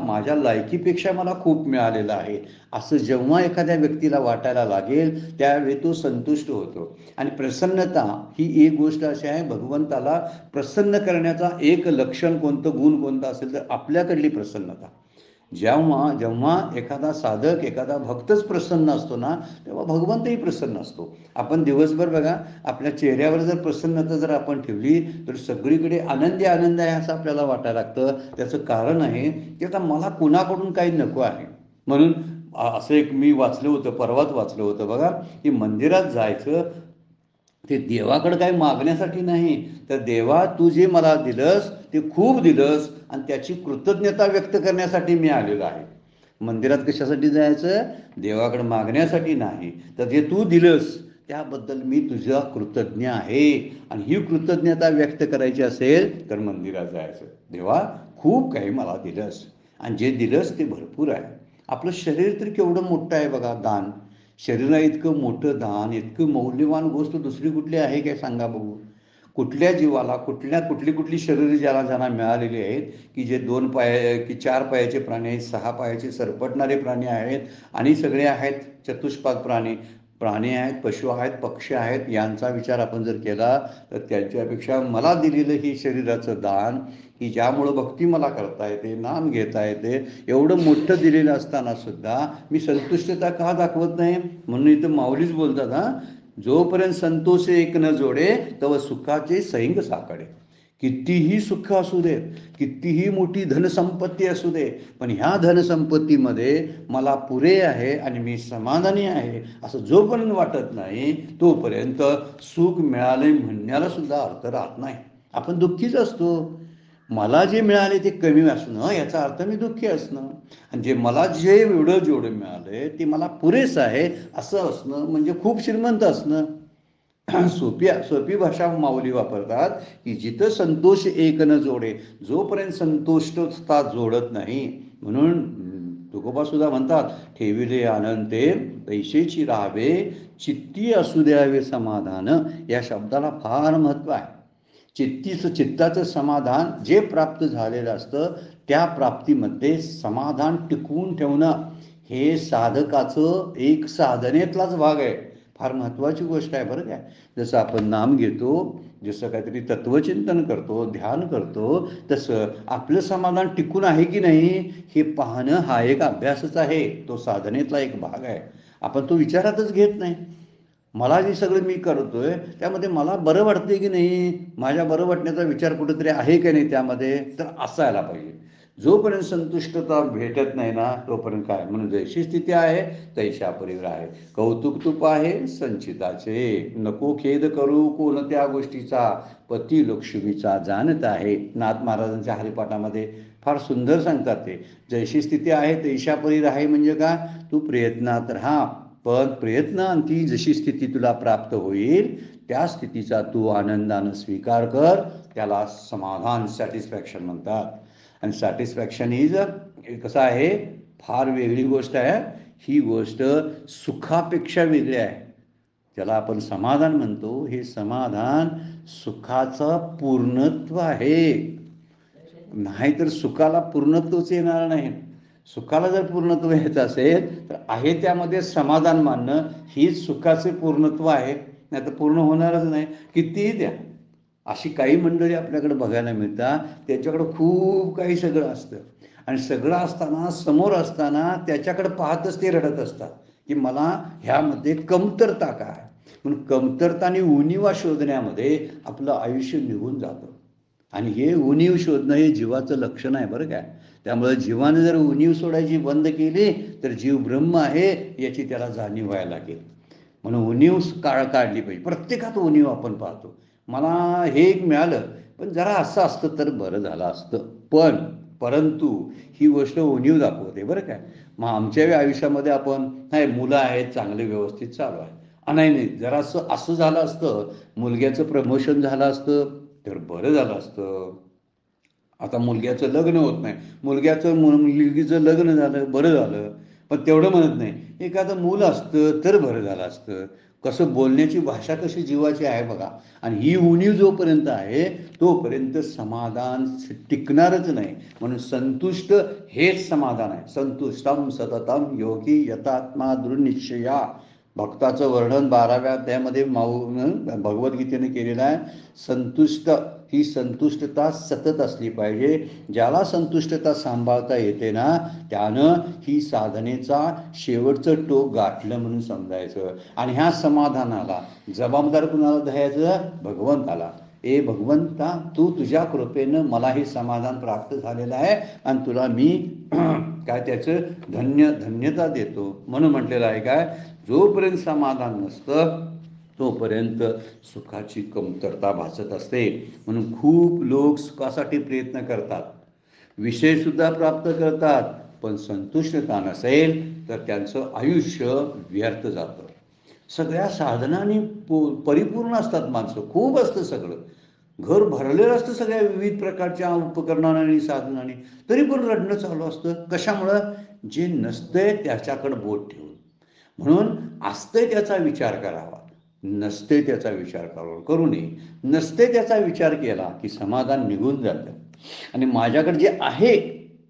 Speaker 1: माझ्या लायकीपेक्षा मला खूप मिळालेलं आहे असं जेव्हा एखाद्या व्यक्तीला वाटायला लागेल त्यावेळी तो संतुष्ट होतो. आणि प्रसन्नता ही एक गोष्ट अशी आहे, भगवंताला प्रसन्न करण्याचा एक लक्षण कोणतं, गुण कोणतं असेल तर आपल्याकडली प्रसन्नता. जेव्हा जेव्हा एखादा साधक, एखादा भक्तच प्रसन्न असतो ना, तेव्हा भगवंतही प्रसन्न असतो. आपण दिवसभर बघा, आपल्या चेहऱ्यावर जर प्रसन्नता जर आपण ठेवली तर सगळीकडे आनंदी आनंद आहे असं आपल्याला वाटायला लागतं. त्याचं कारण आहे की आता मला कुणाकडून काही नको आहे. म्हणून असं एक मी वाचलं होतं, परवाच वाचलं होतं बघा, की मंदिरात जायचं ते देवाकडे काही मागण्यासाठी नाही, तर देवा तू जे मला दिलंस ते खूप दिलंस आणि त्याची कृतज्ञता व्यक्त करण्यासाठी मी आलेलो आहे. मंदिरात कशासाठी जायचं? देवाकडे मागण्यासाठी नाही, तर जे तू दिलंस त्याबद्दल मी तुझा कृतज्ञ आहे. आणि ही कृतज्ञता व्यक्त करायची असेल तर मंदिरात जायचं. देवा खूप काही मला दिलंस आणि जे दिलंस ते भरपूर आहे. आपलं शरीर तर केवढं मोठं आहे बघा, दान. शरीरा इतकं मोठं दान, इतकं मौल्यवान गोष्ट दुसरी कुठली आहे काय सांगा बघू. कुठल्या जीवाला कुठली शरीर ज्यांना मिळालेली आहेत की जे 2 पाय की 4 पायाचे प्राणी आहेत, 6 पायाचे सरपटणारे प्राणी आहेत आणि सगळे आहेत चतुष्पाद प्राणी आहेत, पशु आहेत, पक्षी आहेत. यांचा विचार आपण जर केला तर त्यांच्यापेक्षा मला दिलेलं ही शरीराचं दान, की ज्यामुळं भक्ती मला करता येते, नाम घेता येते, एवढं मोठं दिलेलं असताना सुद्धा मी संतुष्टता का दाखवत नाही? म्हणून इथं माऊलीच बोलतात, जोपर्यंत संतोष एक न जोडे तव सुखाचे सैंग साकडे. कितीही सुख असू दे, कितीही मोठी धनसंपत्ती असू दे, पण ह्या धनसंपत्तीमध्ये मला पुरे आहे आणि मी समाधानी आहे असं जोपर्यंत वाटत नाही तोपर्यंत सुख मिळाले म्हणण्याला सुद्धा अर्थ राहत नाही. आपण दुःखीच असतो. मला जे मिळाले ते कमी असणं याचा अर्थ मी दुःखी असणं, आणि जे एवढं जेवढं मिळालंय ते मला पुरेसं आहे असं असणं म्हणजे खूप श्रीमंत असणं. सोपी भाषा माऊली वापरतात की जिथं संतोष एक न जोडे, जोपर्यंत संतोषता जोडत नाही. म्हणून तुकोबा सुद्धा म्हणतात, ठेविले आनंदे पैसेची राहावे, चित्ती असू द्यावे समाधान. या शब्दाला फार महत्व आहे. चित्ताचं समाधान जे प्राप्त झालेलं असतं त्या प्राप्तीमध्ये समाधान टिकवून ठेवणं हे साधकाचं एक साधनेतलाच भाग आहे. फार महत्त्वाची गोष्ट आहे बरं काय. जसं आपण नाम घेतो, जसं काहीतरी तत्वचिंतन करतो, ध्यान करतो, तसं आपलं समाधान टिकून आहे की नाही हे पाहणं हा एक अभ्यासच आहे, तो साधनेतला एक भाग आहे. आपण तो विचारातच घेत नाही. मला जे सगळं मी करतोय त्यामध्ये मला बरं वाटतंय की नाही, माझ्या बरं वाटण्याचा विचार कुठेतरी आहे की नाही त्यामध्ये, तर असायला पाहिजे. जोपर्यंत संतुष्टता भेटत नाही ना तोपर्यंत काय, म्हणून जैशी स्थिती आहे तैशा परिग्र आहे. कौतुक तुप आहे संचिताचे, नको खेद करू कोणत्या गोष्टीचा, पती लक्ष्मीचा जाणत आहे. नाथ महाराजांच्या हरिपाठामध्ये फार सुंदर सांगतात ते. जैशी स्थिती आहे तैशा परिग्र आहे म्हणजे का, तू प्रयत्नात राहा, पण प्रयत्नांती जशी स्थिती तुला प्राप्त होईल त्या स्थितीचा तू आनंदानं स्वीकार कर. त्याला समाधान, सॅटिस्फॅक्शन म्हणतात. आणि सॅटिस्फॅक्शन इज कसं आहे, फार वेगळी गोष्ट आहे. ही गोष्ट सुखापेक्षा वेगळी आहे. त्याला आपण समाधान म्हणतो. हे समाधान सुखाचं पूर्णत्व आहे. नाहीतर सुखाला पूर्णत्वच येणार नाही. सुखाला जर पूर्णत्व यायचं असेल तर आहे त्यामध्ये समाधान मानणं हीच सुखाचे पूर्णत्व आहे. नाही तर पूर्ण होणारच नाही. कितीही द्या. अशी काही मंडळी आपल्याकडे बघायला मिळतात, त्याच्याकडं खूप काही सगळं असतं आणि सगळं असताना, समोर असताना त्याच्याकडे पाहतच ते रडत असतात की मला ह्यामध्ये कमतरता काय. म्हणून कमतरता आणि उणिवा शोधण्यामध्ये आपलं आयुष्य निघून जातं. आणि हे उणीव शोधणं हे जीवाचं लक्षण आहे बरं काय. त्यामुळे जीवाने जर उणीव सोडायची बंद केली तर जीव ब्रह्म आहे याची त्याला जाणीव व्हायला लागेल. म्हणून उणीव काढली पाहिजे. प्रत्येकात उणीव आपण पाहतो. मला हे एक मिळालं पण जरा असं असतं तर बरं झालं असतं, परंतु ही गोष्ट उणीव दाखवते बरं काय. मग आमच्या आयुष्यामध्ये आपण नाही, मुलं आहेत चांगले व्यवस्थित चालू आहे, नाही जरा असं झालं असतं, मुलग्याचं प्रमोशन झालं असतं तर बरं झालं असतं. आता मुलग्याचं लग्न होत नाही, मुलगीचं लग्न झालं बरं झालं, पण तेवढं म्हणत नाही एखादं मूल असतं तर बरं झालं असतं. कसं बोलण्याची भाषा कशी जीवाची आहे बघा. आणि ही उणीव जोपर्यंत आहे तोपर्यंत समाधान टिकणारच नाही. म्हणून संतुष्ट हेच समाधान आहे. संतुष्टम सततम योगी यतात्मा दृढनिश्चया. भक्ताचं वर्णन 12व्या अध्यायामध्ये भगवद्गीतेने केलेलं आहे. संतुष्ट, ही संतुष्टता सतत असली पाहिजे. ज्याला संतुष्टता सांभाळता येते ना त्यानं ही साधनेचा शेवटचं टोक गाठलं म्हणून समजायचं. आणि ह्या समाधानाला जबाबदार कुणाला धरायचं, भगवंताला. भगवंता तू तुझ्या कृपेनं मला हे समाधान प्राप्त झालेलं आहे आणि तुला मी काय त्याचं धन्यता देतो. म्हणून म्हटलेलं आहे काय, जोपर्यंत समाधान नसतं तोपर्यंत सुखाची कमतरता भासत असते. म्हणून खूप लोक सुखासाठी प्रयत्न करतात, विषयसुद्धा प्राप्त करतात, पण संतुष्टता नसेल तर त्यांचं आयुष्य व्यर्थ जातं. सगळ्या साधनांनी परिपूर्ण असतात माणसं, खूप असतं सगळं, घर भरलेलं असतं सगळ्या विविध प्रकारच्या उपकरणांनी साधनांनी, तरी पण रडणं चालू असतं. कशामुळं, जे नसतंय त्याच्याकडे बोट ठेवून. म्हणून असतंय त्याचा विचार करावा, नसते त्याचा विचार करू नये. नसते त्याचा विचार केला की समाधान निघून जातं. आणि माझ्याकडे जे आहे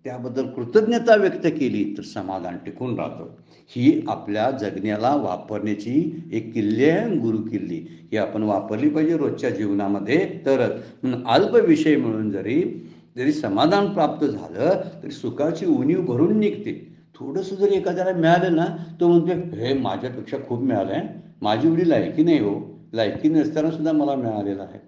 Speaker 1: त्याबद्दल कृतज्ञता व्यक्त केली तर समाधान टिकून राहतं. ही आपल्या जगण्याला वापरण्याची एक किल्ली आहे, गुरु किल्ली. ही आपण वापरली पाहिजे रोजच्या जीवनामध्ये. तरच म्हणून अल्प विषय मिळून जरी समाधान प्राप्त झालं तरी सुखाची उणीव भरून निघते. थोडंसं जरी एखाद्याला मिळालं ना तो म्हणतो हे माझ्यापेक्षा खूप मिळालं आहे, माझी एवढी लायकी नाही हो, लायकी नसताना सुद्धा मला मिळालेलं आहे.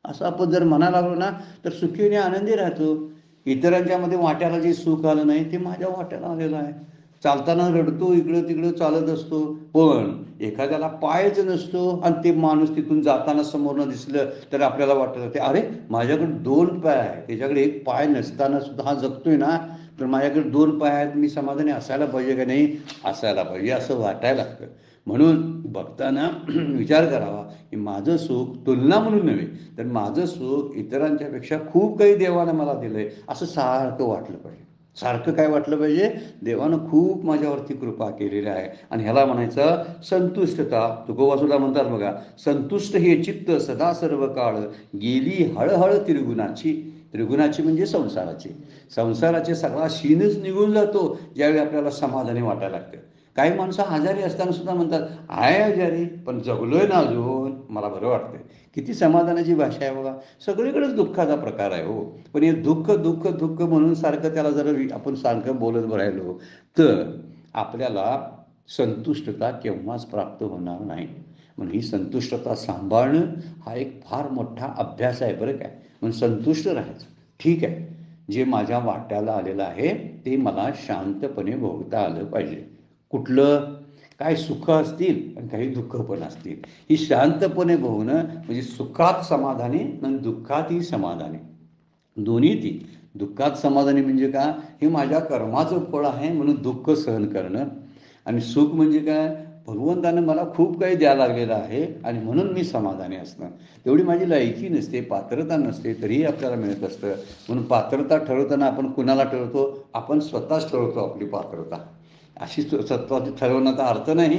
Speaker 1: असं आपण जर म्हणायला लागलो ना तर सुखी आणि आनंदी राहतो. इतरांच्या मध्ये वाट्याला जे सुख आलं नाही ते माझ्या वाट्याला आलेलं आहे. चालताना रडतो, इकडं तिकडं चालत असतो, पण एखाद्याला पायच नसतो आणि ते माणूस तिथून जाताना समोरनं दिसलं तर आपल्याला वाटतं ते अरे माझ्याकडे 2 पाय आहे, त्याच्याकडे 1 पाय नसताना सुद्धा हा जगतोय ना, तर माझ्याकडे 2 पाय आहेत, मी समाधानी असायला पाहिजे का नाही, असायला पाहिजे असं वाटायला लागतं. म्हणून बघताना विचार करावा की माझं सुख तुलना म्हणून नव्हे तर माझं सुख इतरांच्यापेक्षा खूप काही देवानं मला दिलंय असं सारखं वाटलं पाहिजे. सारखं काय वाटलं पाहिजे, देवानं खूप माझ्यावरती कृपा केलेली आहे. आणि ह्याला म्हणायचं संतुष्टता. तुकोबासुद्धा म्हणतात बघा, संतुष्ट हे चित्त सदा सर्व काळ गेली हळहळ त्रिगुणाची. त्रिगुणाची म्हणजे संसाराची. संसाराचे सगळा शीनच निघून जातो ज्यावेळी आपल्याला समाधानी वाटायला लागतं. काही माणसं आजारी असताना सुद्धा म्हणतात आहे आजारी पण जगलोय ना अजून, मला बरं वाटतंय. किती समाधानाची भाषा आहे बघा. सगळीकडेच दुःखाचा प्रकार आहे हो. पण हे दुःख दुःख दुःख म्हणून सारखं त्याला जर आपण सारखं बोलत राहिलो तर आपल्याला संतुष्टता केव्हाच प्राप्त होणार नाही. म्हणून ही संतुष्टता सांभाळणं हा एक फार मोठा अभ्यास आहे बरं काय. म्हणून संतुष्ट राहायचं. ठीक आहे, जे माझ्या वाट्याला आलेलं आहे ते मला शांतपणे भोगता आलं पाहिजे. कुठलं काय सुख असतील आणि काही दुःख पण असतील, ही शांतपणे भोगणं म्हणजे सुखात समाधानी आणि दुःखातही समाधानी, दोन्ही ती. दुःखात समाधानी म्हणजे का, हे माझ्या कर्माचं फळ आहे म्हणून दुःख सहन करणं. आणि सुख म्हणजे काय, भगवंतानं मला खूप काही द्यायला लागलेलं आहे आणि म्हणून मी समाधानी असणं. तेवढी माझी लायकी नसते, पात्रता नसते, तरीही आपल्याला मिळत असतं. म्हणून पात्रता ठरवताना आपण कुणाला ठरवतो, आपण स्वतःच ठरवतो आपली पात्रता. अशी स्वतः ठरवण्याचा अर्थ नाही.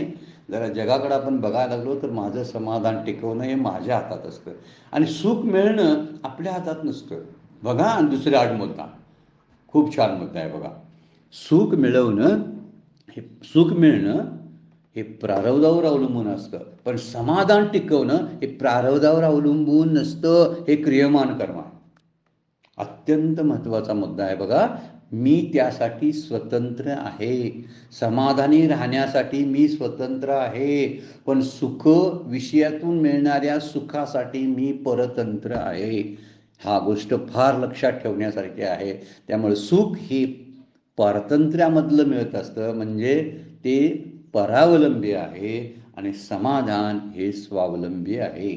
Speaker 1: जरा जगाकडे आपण बघायला लागलो तर माझं समाधान टिकवणं हे माझ्या हातात असतं आणि सुख मिळणं आपल्या हातात नसतं. बघा, आणि दुसरा मुद्दा, खूप छान मुद्दा आहे बघा. सुख मिळवणं हे सुख मिळणं हे प्रारब्धावर अवलंबून असतं, पण समाधान टिकवणं हे प्रारब्धावर अवलंबून नसतं. हे क्रियमान कर्म आहे. अत्यंत महत्त्वाचा मुद्दा आहे बघा. मी त्यासाठी स्वतंत्र आहे, समाधानी राहण्यासाठी मी स्वतंत्र आहे, पण सुख विषयातून मिळणाऱ्या सुखासाठी मी परतंत्र आहे. हा गोष्ट फार लक्षात ठेवण्यासारखी आहे. त्यामुळे सुख हे पारतंत्र्यामधलं मिळत असतं, म्हणजे ते परावलंबी आहे, आणि समाधान हे स्वावलंबी आहे,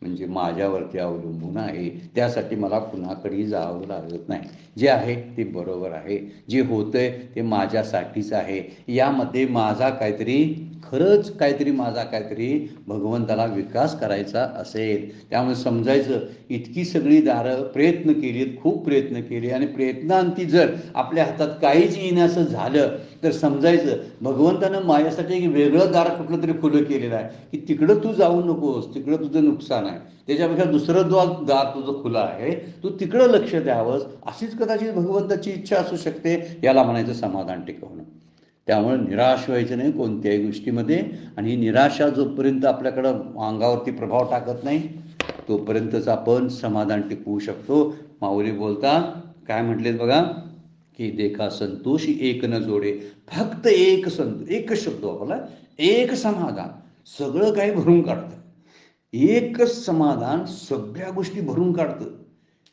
Speaker 1: म्हणजे माझ्यावरती अवलंबून आहे. त्यासाठी मला कुणाकडेही जावं लागत नाही. जे आहे ते बरोबर आहे, जे होतंय ते माझ्यासाठीच आहे. यामध्ये माझा काहीतरी, खरंच काहीतरी माझा काहीतरी भगवंताला विकास करायचा असेल. त्यामुळे समजायचं, इतकी सगळी दारं प्रयत्न केलीत, खूप प्रयत्न केले, आणि प्रयत्नांती जर आपल्या हातात काहीच येण्याचं झालं तर समजायचं भगवंतानं माझ्यासाठी एक वेगळं दार कुठलं तरी खुलं केलेलं आहे, की तिकडं तू जाऊ नकोस, तिकडं तुझं नुकसान आहे. त्याच्यापेक्षा दुसरं दार तुझं खुलं आहे, तू तिकडं लक्ष द्यावंस. अशीच कदाचित भगवंताची इच्छा असू शकते. याला म्हणायचं समाधान टिकवणं. त्यामुळे निराश व्हायचं नाही कोणत्याही गोष्टीमध्ये. आणि ही निराशा जोपर्यंत आपल्याकडं अंगावरती प्रभाव टाकत नाही तोपर्यंतच आपण समाधान टिकवू शकतो. माऊली बोलतात, काय म्हटलेत बघा, की देखा संतोषी एक न जोडे. फक्त एक एकच शब्द आपला, एक समाधान सगळं काही भरून काढतं. एकच समाधान सगळ्या गोष्टी भरून काढतं.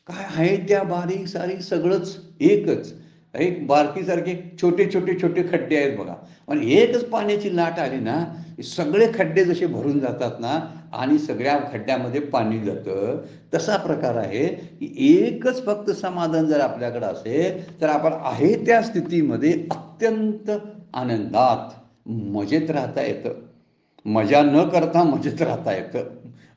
Speaker 1: काय आहे त्या बारीक सारीक सगळंच एकच. एक बारकीसारखे छोटे छोटे छोटे खड्डे आहेत बघा, पण एकच पाण्याची लाट आली ना, सगळे खड्डे जसे भरून जातात ना, आणि सगळ्या खड्ड्यामध्ये पाणी जातं. तसा प्रकार आहे की एकच फक्त समाधान जर आपल्याकडं असेल तर आपण आहे त्या स्थितीमध्ये अत्यंत आनंदात मजेत राहता येतं. मजा न करता मजेत राहता येतं.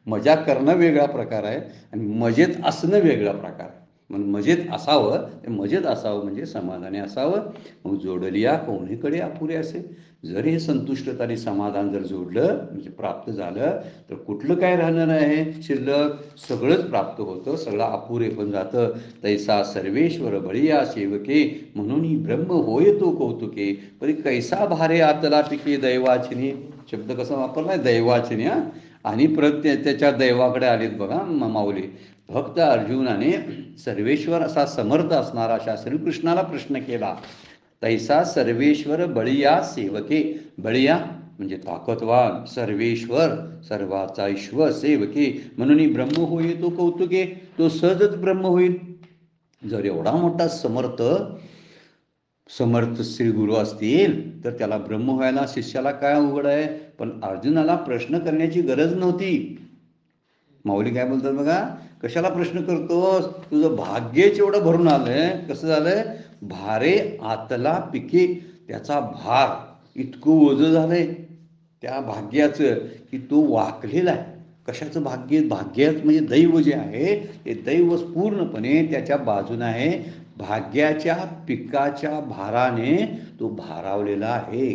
Speaker 1: मजा करणं वेगळा प्रकार आहे आणि मजेत असणं वेगळा प्रकार आहे. म्हणून मजेत असावं, ते मजेत असावं म्हणजे समाधानी असावं. मग जोडलिया कोणीकडे अपुरे असे. जर हे संतुष्टता आणि समाधान जर जोडलं म्हणजे प्राप्त झालं तर कुठलं काय राहणार आहे शिल्लक. सगळंच प्राप्त होतं, सगळं अपुरे पण जातं. तैसा सर्वेश्वर बळिया सेवके, म्हणून ब्रह्म होय तो कौतुके. परी कैसा भारे आतला पिके दैवाचिनी. शब्द कसा वापरलाय, दैवाचिनी. आणि परत त्याच्या दैवाकडे आलेत बघा माऊली. भक्त अर्जुनाने सर्वेश्वर असा समर्थ असणारा अशा श्रीकृष्णाला प्रश्न केला. तैसा सर्वेश्वर बळिया सेवके. बळिया म्हणजे ताकदवान, सर्वेश्वर सर्वाचा ईश्वर, सेवके म्हणून ब्रह्म होई तो कौतुके. तो सहजच ब्रह्म होईल. जर एवढा मोठा समर्थ श्री गुरु असतील तर त्याला ब्रह्म व्हायला शिष्याला काय अवघड आहे. पण अर्जुनाला प्रश्न करण्याची गरज नव्हती. माऊली काय बोलतात बघा, कशाला प्रश्न करतोस, तुझं भाग्यच एवढं भरून आलंय. कसं झालंय, भारे आतला पिके. त्याचा भार इतकं ओझं झालंय त्या भाग्याचं की तो वाकलेला आहे. कशाचं भाग्य, भाग्याच म्हणजे दैव जे आहे ते दैव पूर्णपणे त्याच्या बाजूने आहे. भाग्याच्या पिकाच्या भाराने तो भारावलेला आहे.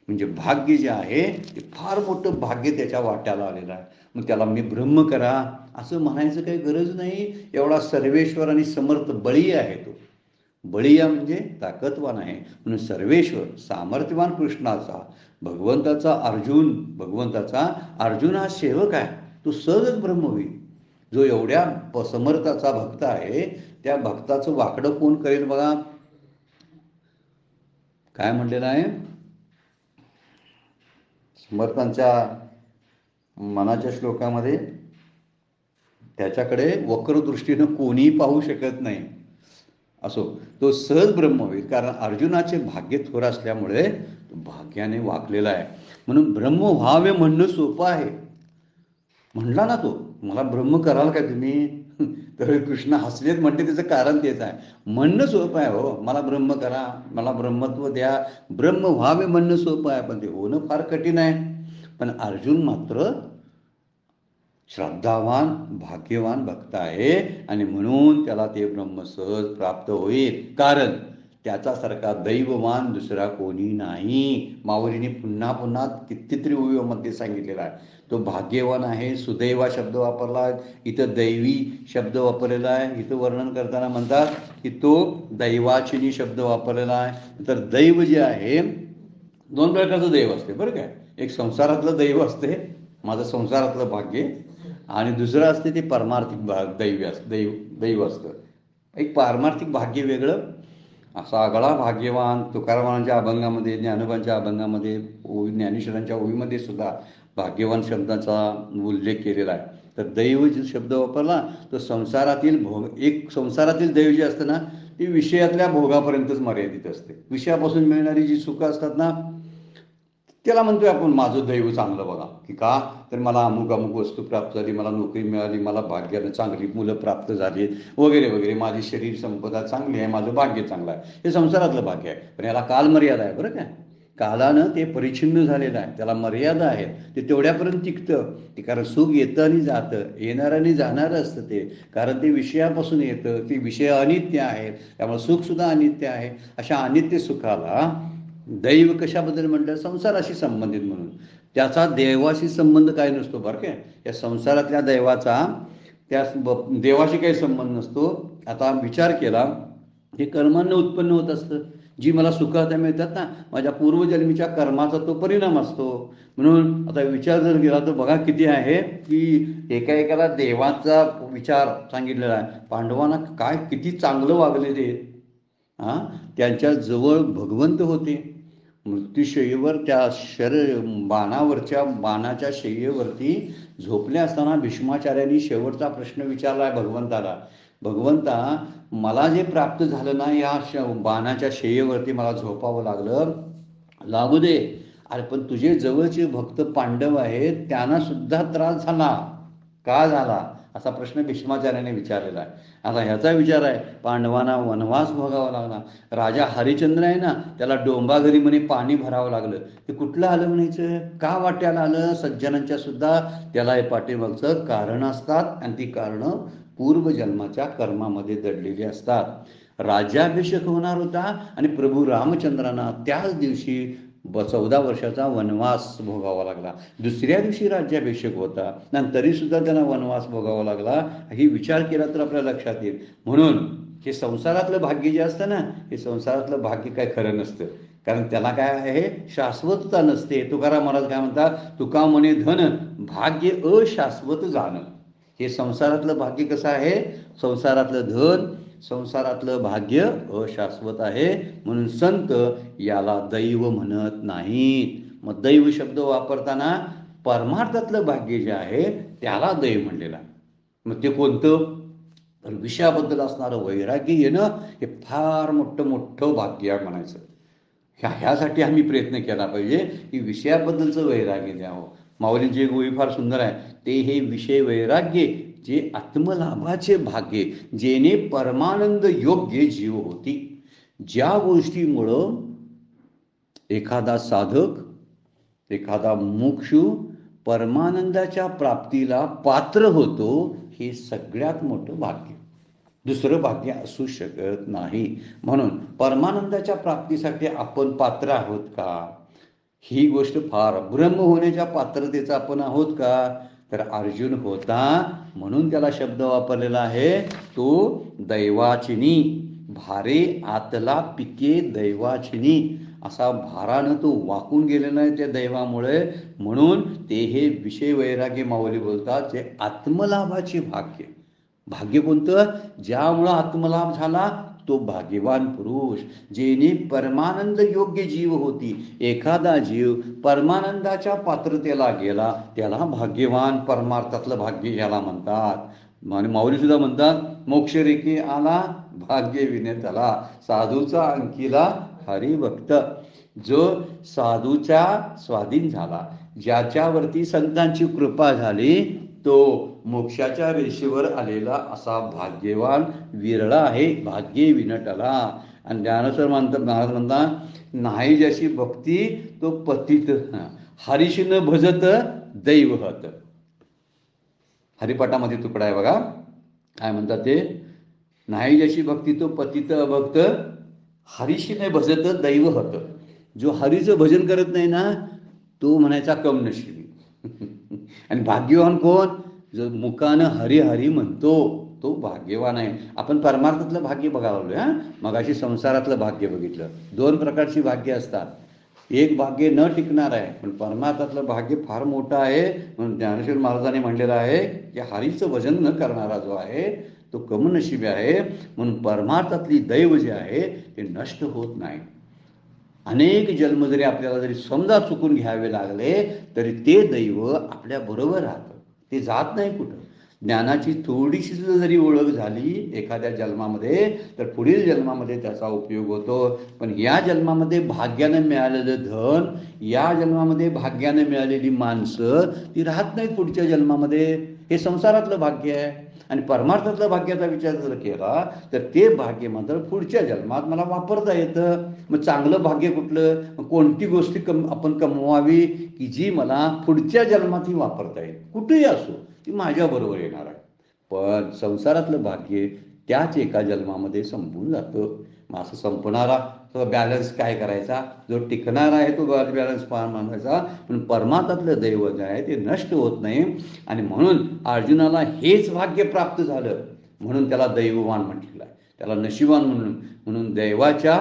Speaker 1: म्हणजे भाग्य जे आहे ते फार मोठं भाग्य त्याच्या वाट्याला आलेलं आहे. मग त्याला मी ब्रह्म करा असं म्हणायचं काही गरज नाही. एवढा सर्वेश्वर आणि समर्थ बळी आहे तो. बळीया म्हणजे ताकदवान आहे. म्हणून सर्वेश्वर सामर्थ्यवान कृष्णाचा भगवंताचा अर्जुन हा सेवक आहे. तो सहजच ब्रह्म होईल. जो एवढ्या समर्थाचा भक्त आहे, त्या भक्ताचं वाकडं कोण करेल बघा. काय म्हणलेलं आहे समर्थांच्या मनाच्या श्लोकामध्ये, त्याच्याकडे वक्र दृष्टीनं कोणीही पाहू शकत नाही. असो, तो सहज ब्रह्म होईल. कारण अर्जुनाचे भाग्य थोर असल्यामुळे तो भाग्याने वाकलेला आहे. म्हणून ब्रह्म व्हावे म्हणणं सोपं आहे. म्हणला ना तो, मला ब्रह्म कराल का तुम्ही? तर कृष्ण हसलेत म्हणते, त्याचं कारण तेच आहे. म्हणणं सोपं आहे, हो मला ब्रह्म करा, मला ब्रह्मत्व द्या, ब्रह्म व्हावे म्हणणं सोपं आहे, पण ते होणं फार कठीण आहे. पण अर्जुन मात्र श्रद्धावान भाग्यवान भक्त आहे आणि म्हणून त्याला ते ब्रह्म सहज प्राप्त होईल. कारण त्याच्यासारखा दैववान दुसरा कोणी नाही. माऊलीने पुन्हा पुन्हा कितीतरी ओवीमध्ये सांगितलेला आहे. तो भाग्यवान आहे. सुदैवा शब्द वापरला आहे, इथं दैवी शब्द वापरलेला आहे. इथं वर्णन करताना म्हणतात की तो दैवाचिनी शब्द वापरलेला आहे. तर दैव जे आहे, दोन प्रकारचं दैव असते बरं काय. एक संसारातलं दैव असते, माझं संसारातलं भाग्य, आणि दुसरं असते ते पारमार्थिक दैव असतं. एक पारमार्थिक भाग्य वेगळं. असा आगळा भाग्यवान तुकारामांच्या अभंगामध्ये, ज्ञानोबांच्या अभंगामध्ये, ज्ञानेश्वरांच्या ओवीमध्ये सुद्धा भाग्यवान शब्दाचा उल्लेख केलेला आहे. तर दैव जो शब्द वापरला तो संसारातील संसारातील दैव जे असतं ना, ते विषयातल्या भोगापर्यंतच मर्यादित असते. विषयापासून मिळणारी जी सुखं असतात ना, त्याला म्हणतोय आपण माझं दैव चांगलं बघा. की का तर मला अमुक अमुक वस्तू प्राप्त झाली, मला नोकरी मिळाली, मला भाग्यानं चांगली मुलं प्राप्त झाली वगैरे वगैरे, माझी शरीर संपदा चांगली आहे, माझं भाग्य चांगलं आहे. हे संसारातलं भाग्य आहे. पण याला कालमर्यादा आहे बरं काय. कालानं ते परिच्छिन्न झालेलं आहे, त्याला मर्यादा आहे. ते तेवढ्यापर्यंत टिकतं ते. कारण सुख येतं आणि जातं, येणारं आणि जाणारं असतं ते. कारण ते विषयापासून येतं, ते विषय अनित्य आहेत, त्यामुळे सुखसुद्धा अनित्य आहे. अशा अनित्य सुखाला दैव कशाबद्दल म्हटलं? संसाराशी संबंधित म्हणून. त्याचा देवाशी संबंध काय नसतो बरं काय. या संसारातल्या दैवाचा त्या देवाशी काही संबंध नसतो. आता विचार केला, हे कर्मांना उत्पन्न होत असतं. जी मला सुख आता मिळतात ना, माझ्या पूर्वजन्मीच्या कर्माचा तो परिणाम असतो. म्हणून आता विचार जर केला तर बघा किती आहे की एका देवाचा विचार सांगितलेला आहे. पांडवांना काय किती चांगलं वागले ते. त्यांच्या जवळ भगवंत होते. मृत्यूशय्येवर त्या बाणाच्या शय्येवरती झोपले असताना भीष्माचार्यांनी शेवटचा प्रश्न विचारला आहे भगवंताला. भगवंता, मला जे प्राप्त झालं ना, या बाणाच्या शय्येवरती मला झोपावं लागू दे. अरे पण तुझे जवळचे भक्त पांडव आहेत, त्यांना सुद्धा त्रास झाला. का झाला असा प्रश्न भीष्माचार्याने विचारलेला आहे. आता ह्याचा विचार आहे, पांडवांना वनवास भोगावा लागला. राजा हरिश्चंद्र आहे ना, त्याला डोंबाघरी म्हणे पाणी भरावं लागलं. ते कुठलं आलं म्हणायचं? का वाट्याला आलं? सज्जनांच्या सुद्धा त्याला हे पाठीमागचं कारण असतात, आणि ती कारणं पूर्वजन्माच्या कर्मामध्ये दडलेली असतात. राज्याभिषेक होणार होता आणि प्रभू रामचंद्रांना त्याच दिवशी 14 वर्षाचा वनवास भोगावा लागला. दुसऱ्या दिवशी राज्याभिषेक होता आणि तरी सुद्धा त्यांना वनवास भोगावा लागला. ही विचार केला तर आपल्या लक्षात येईल. म्हणून हे संसारातलं भाग्य जे असतं ना, हे संसारातलं भाग्य काय खरं नसतं. कारण त्याला काय आहे, शाश्वतता नसते. तुकाराम महाराज काय म्हणतात, तुका म्हणे धन भाग्य अशाश्वत जाणं. हे संसारातलं भाग्य कसं आहे? संसारातलं धन, संसारातलं भाग्य अशाश्वत आहे. म्हणून संत याला दैव म्हणत नाहीत. मग दैव शब्द वापरताना परमार्थातलं भाग्य जे आहे त्याला दैव म्हणलेला. मग ते कोणतं? तर विषयाबद्दल असणारं वैराग्य येणं हे फार मोठं भाग्य आहे म्हणायचं. ह्यासाठी आम्ही प्रयत्न केला पाहिजे की विषयाबद्दलचं वैराग्य द्यावं. माऊलींची एक ओवी फार सुंदर आहे, ते हे विषय वैराग्य जे आत्मलाभाचे भाग्य, जेणे परमानंद योग्य जीव होती. ज्या गोष्टीमुळं एखादा साधक, एखादा मुमुक्षू परमानंदाच्या प्राप्तीला पात्र होतो, हे सगळ्यात मोठं भाग्य. दुसरं भाग्य असू शकत नाही. म्हणून परमानंदाच्या प्राप्तीसाठी आपण पात्र आहोत का? ही गोष्ट फार. ब्रह्म होण्याच्या पात्रतेचा आपण आहोत का? तर अर्जुन होता, म्हणून त्याला शब्द वापरलेला आहे तो दैवाचिनी. भारे आतला पिके दैवाचिनी, असा भारानं तो वाकून गेलेला आहे त्या दैवामुळे. म्हणून ते हे विषय वैराग्य माऊली बोलतात जे आत्मलाभाचे भाग्य. भाग्य कोणतं? ज्यामुळं आत्मलाभ झाला तो भाग्यवान पुरुष. जेणे परमानंद योग्य जीव होती. एखादा जीव परमानंदाच्या पात्रतेला गेला त्याला भाग्यवान, परमार्थातलं भाग्य ज्याला म्हणतात. आणि माऊली सुद्धा म्हणतात, मोक्षरेखी आला भाग्य विनेतला, साधूचा अंकिला हरिभक्त. जो साधूच्या स्वाधीन झाला, ज्याच्यावरती संतांची कृपा झाली, तो मोक्षाच्या रेषेवर आलेला असा भाग्यवान विरळा आहे. भाग्ये विनटला. आणि ज्ञानेश्वर महाराज म्हणतात, नाही जशी भक्ती तो पतित, हरीशी न भजत दैवहत. हरिपाठामध्ये तुकडा आहे बघा, काय म्हणतात ते, नाही जशी भक्ती तो पतित अभक्त, हरीशी न भजत दैवहत. जो हरीचं भजन करत नाही ना तो म्हणायचा कमनशिबी. आणि भाग्यवान कोण? जो मुखानं हरी हरी म्हणतो तो भाग्यवान आहे. आपण परमार्थातलं भाग्य बघायला लागलोय. मगाशी संसारातलं भाग्य बघितलं. दोन प्रकारची भाग्य असतात. एक भाग्य न टिकणार आहे, पण परमार्थातलं भाग्य फार मोठं आहे. म्हणून ज्ञानेश्वर महाराजांनी म्हणलेलं आहे की हरीचं भजन न करणारा जो आहे तो कमनशिबी आहे. म्हणून परमार्थातली दैव जे आहे ते नष्ट होत नाही. अनेक जन्म जरी आपल्याला जरी समजा चुकून घ्यावे लागले तरी ते दैव आपल्या बरोबर राहतं, ते जात नाही कुठं. ज्ञानाची थोडीशी जरी ओळख झाली एखाद्या जन्मामध्ये तर पुढील जन्मामध्ये त्याचा उपयोग होतो. पण या जन्मामध्ये भाग्यानं मिळालेलं धन, या जन्मामध्ये भाग्यानं मिळालेली माणसं ती राहत नाहीत पुढच्या जन्मामध्ये. हे संसारातलं भाग्य आहे. आणि परमार्थातल्या भाग्याचा विचार जर केला तर ते भाग्य मात्र पुढच्या जन्मात मला वापरता येतं. मग चांगलं भाग्य कुठलं? कोणती गोष्टी आपण कमवावी की जी मला पुढच्या जन्मातही वापरता येईल, कुठेही असो ती माझ्याबरोबर येणार आहे. पण संसारातलं भाग्य त्याच एका जन्मामध्ये संपून जातं. मग असं संपणारा तो बॅलन्स काय करायचा? जो टिकणार आहे तो बॅलन्स मानायचा. पण परमार्थातलं दैव जे आहे ते नष्ट होत नाही. आणि म्हणून अर्जुनाला हेच भाग्य प्राप्त झालं म्हणून त्याला दैववान म्हटलेलं आहे, त्याला नशिबान म्हणून दैवाच्या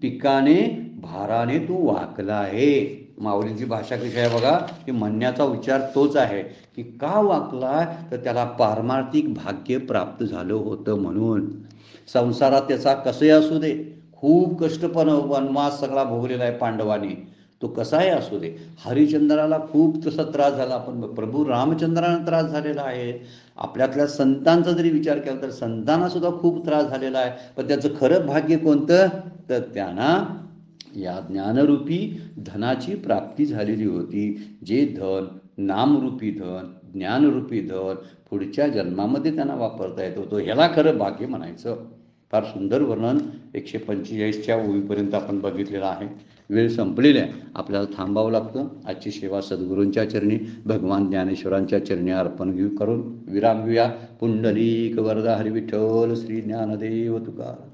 Speaker 1: पिकाने भाराने तू वाकला आहे. माऊलींची भाषा कशी आहे बघा, की म्हणण्याचा उच्चार तोच आहे की का वाकला तर त्याला पारमार्थिक भाग्य प्राप्त झालं होतं म्हणून. संसारात त्याचा कसंही असू दे, खूप कष्टपण वनवास सगळा भोगलेला आहे पांडवांनी, तो कसाही असू दे. हरिश्चंद्राला खूप तसा त्रास झाला, पण प्रभू रामचंद्रांना त्रास झालेला आहे. आपल्यातल्या संतांचा जरी विचार केला तर संतांना सुद्धा खूप त्रास झालेला आहे. पण त्याचं खरं भाग्य कोणतं? तर त्यांना या ज्ञानरूपी धनाची प्राप्ती झालेली होती. जे धन, नामरूपी धन, ज्ञानरूपी धन पुढच्या जन्मामध्ये त्यांना वापरता येत होतं. ह्याला खरं भाग्य म्हणायचं. फार सुंदर वर्णन 145च्या ओळीपर्यंत आपण बघितलेलं आहे. वेळ संपलेली आहे, आपल्याला थांबावं लागतं. आजची सेवा सद्गुरूंच्या चरणी, भगवान ज्ञानेश्वरांच्या चरणी अर्पण करून विराम घेऊया. पुंडलिक वरदा हरी विठ्ठल श्री ज्ञानदेव तुकाराम.